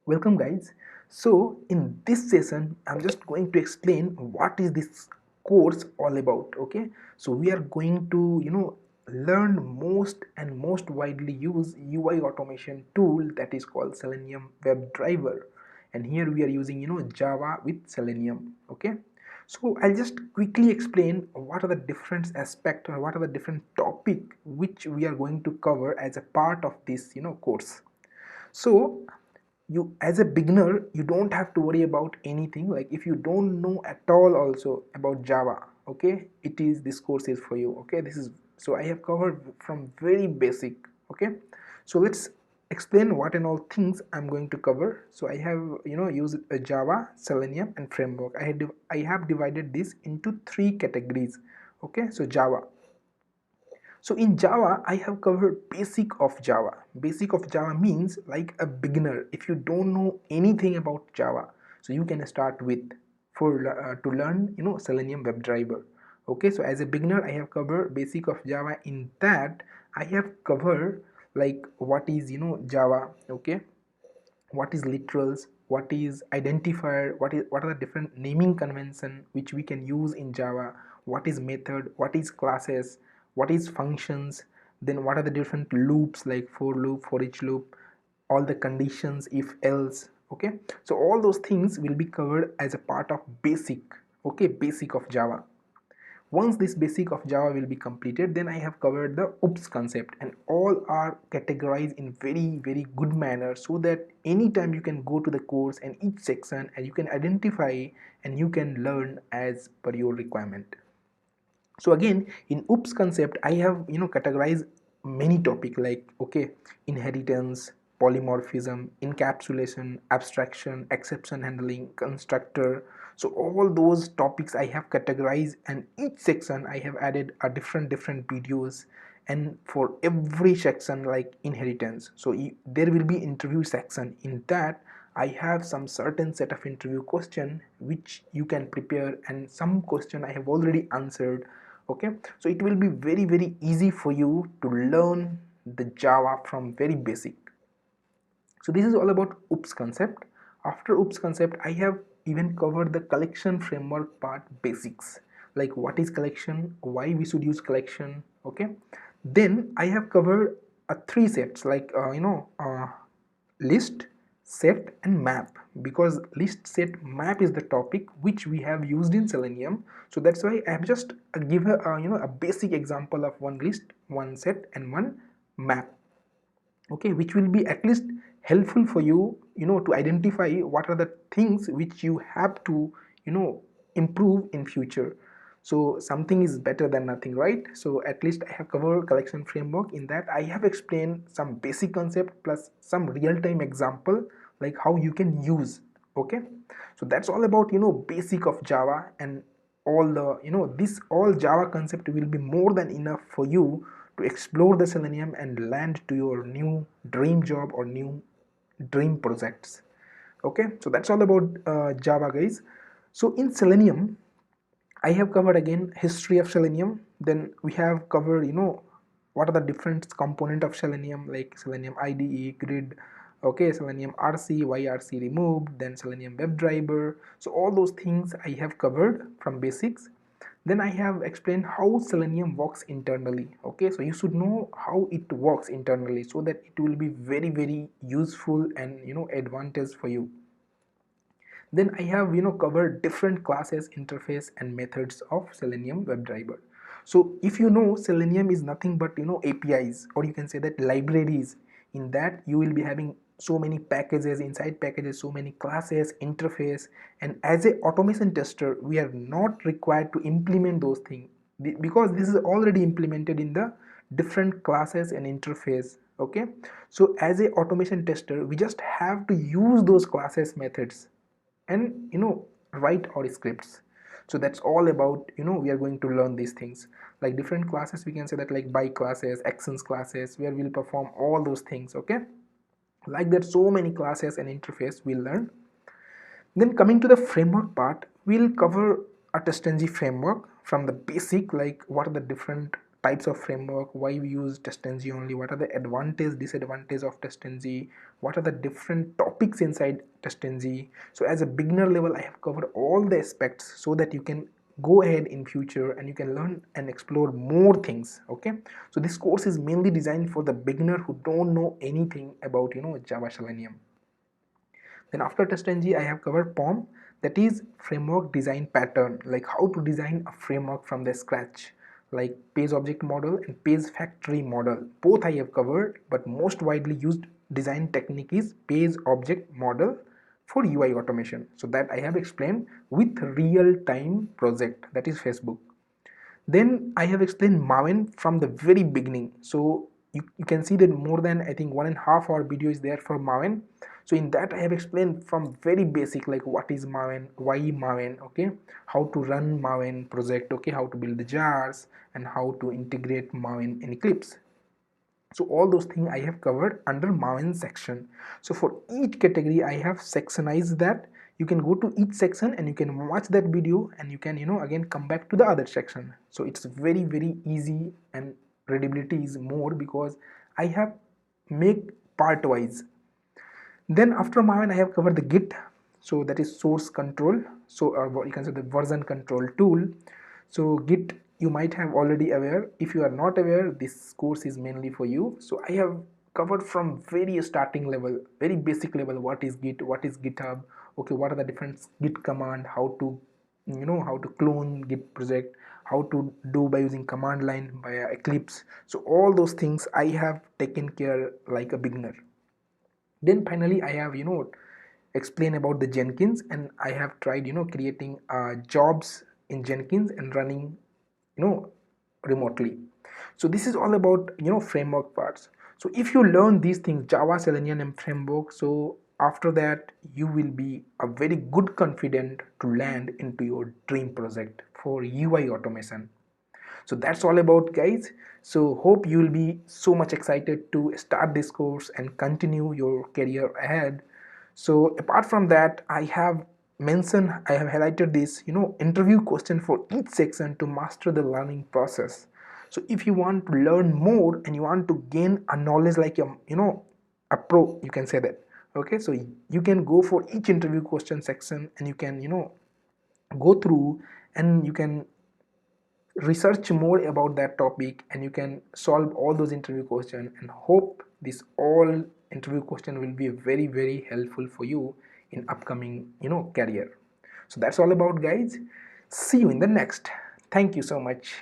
Welcome guys. So in this session I'm just going to explain what is this course all about. Okay, so we are going to learn most widely used UI automation tool that is called Selenium WebDriver, and here we are using Java with Selenium. Okay, so I'll just quickly explain what are the different aspects or what are the different topic which we are going to cover as a part of this course. So you, as a beginner, you don't have to worry about anything. Like if you don't know at all also about Java, okay, it is, this course is for you. Okay, this is, so I have covered from very basic. Okay, so let's explain what and all things I'm going to cover. So I have used a Java, Selenium and framework. I have divided this into three categories. Okay, so Java. So in Java, I have covered basic of Java. Basic of Java means like a beginner. If you don't know anything about Java, so you can start with for to learn Selenium WebDriver. Okay, so as a beginner, I have covered basic of Java. In that, I have covered like what is Java. Okay, what is literals, what is identifier, what are the different naming convention which we can use in Java, what is method, what is classes, what is functions, then what are the different loops like for loop, for each loop, all the conditions, if else. Okay, so all those things will be covered as a part of basic. Okay, basic of Java. Once this basic of Java will be completed, then I have covered the OOPS concept, and all are categorized in very good manner, so that anytime you can go to the course and each section and you can identify and you can learn as per your requirement. So again, in OOPS concept, I have categorized many topic like, okay, inheritance, polymorphism, encapsulation, abstraction, exception handling, constructor. So all those topics I have categorized, and each section I have added a different videos. And for every section like inheritance, so there will be interview section. In that I have some certain set of interview question which you can prepare, and some question I have already answered. Okay, so it will be very easy for you to learn the Java from very basic. So this is all about OOPS concept. After OOPS concept, I have even covered the collection framework part basics, like what is collection, why we should use collection. Okay, then I have covered three sets like list, set and map, because list, set, map is the topic which we have used in Selenium. So that's why I have just give a basic example of one list, one set and one map. Okay, which will be at least helpful for you to identify what are the things which you have to improve in future. So something is better than nothing, right? So at least I have covered collection framework. In that I have explained some basic concept plus some real-time example like how you can use. Okay, so that's all about basic of Java. And all the this all Java concept will be more than enough for you to explore the Selenium and land to your new dream job or new dream projects. Okay, so that's all about Java, guys. So in Selenium I have covered again history of Selenium. Then we have covered what are the different component of Selenium, like Selenium IDE, grid, okay, Selenium RC, YRC removed, then Selenium WebDriver. So all those things I have covered from basics. Then I have explained how Selenium works internally. Okay, so you should know how it works internally, so that it will be very useful and advantage for you. Then I have covered different classes, interface and methods of Selenium WebDriver. So if you know, Selenium is nothing but APIs, or you can say that libraries. In that you will be having so many packages, inside packages so many classes, interface, and as a automation tester we are not required to implement those things, because this is already implemented in the different classes and interface. Okay, so as a automation tester we just have to use those classes, methods, and write our scripts. So that's all about we are going to learn these things like different classes. We can say that like by classes, actions classes, where we'll perform all those things. Okay, like that, so many classes and interface we'll learn. Then coming to the framework part, we'll cover a TestNg framework from the basic, like what are the different types of framework, why we use TestNg only, what are the advantage disadvantage of TestNg, what are the different topics inside TestNg. So as a beginner level, I have covered all the aspects so that you can go ahead in future and you can learn and explore more things. Okay, so this course is mainly designed for the beginner who don't know anything about Java Selenium. Then after TestNg, I have covered POM, that is framework design pattern, like how to design a framework from the scratch, like page object model and page factory model. Both I have covered, but most widely used design technique is page object model for UI automation. So that I have explained with real-time project, that is Facebook. Then I have explained Maven from the very beginning. So you can see that more than I think 1.5 hour video is there for Maven. So in that I have explained from very basic, like what is Maven, why Maven, okay, how to run Maven project, okay, how to build the jars, and how to integrate Maven in Eclipse. So all those things I have covered under Maven section. So for each category I have sectionized that. You can go to each section and you can watch that video, and you can again come back to the other section. So it's very easy, and readability is more because I have make part wise. Then after Maven I have covered the Git, so that is source control, so or you can say the version control tool. So Git you might have already aware. If you are not aware, this course is mainly for you. So I have covered from very starting level, very basic level, what is Git, what is GitHub, okay, what are the different Git command, how to how to clone Git project, how to do by using command line via Eclipse. So all those things I have taken care like a beginner. Then finally I have explain about the Jenkins, and I have tried creating jobs in Jenkins and running remotely. So this is all about framework parts. So if you learn these things, Java, Selenium and framework, so after that you will be a very good confident to land into your dream project for UI automation. So that's all about, guys. So hope you will be so much excited to start this course and continue your career ahead. So apart from that, I have highlighted this interview question for each section to master the learning process. So if you want to learn more and you want to gain a knowledge like a pro, you can say that. Okay, so you can go for each interview question section, and you can go through, and you can research more about that topic, and you can solve all those interview questions, and hope this all interview question will be very helpful for you in upcoming career. So that's all about, guys. See you in the next. Thank you so much.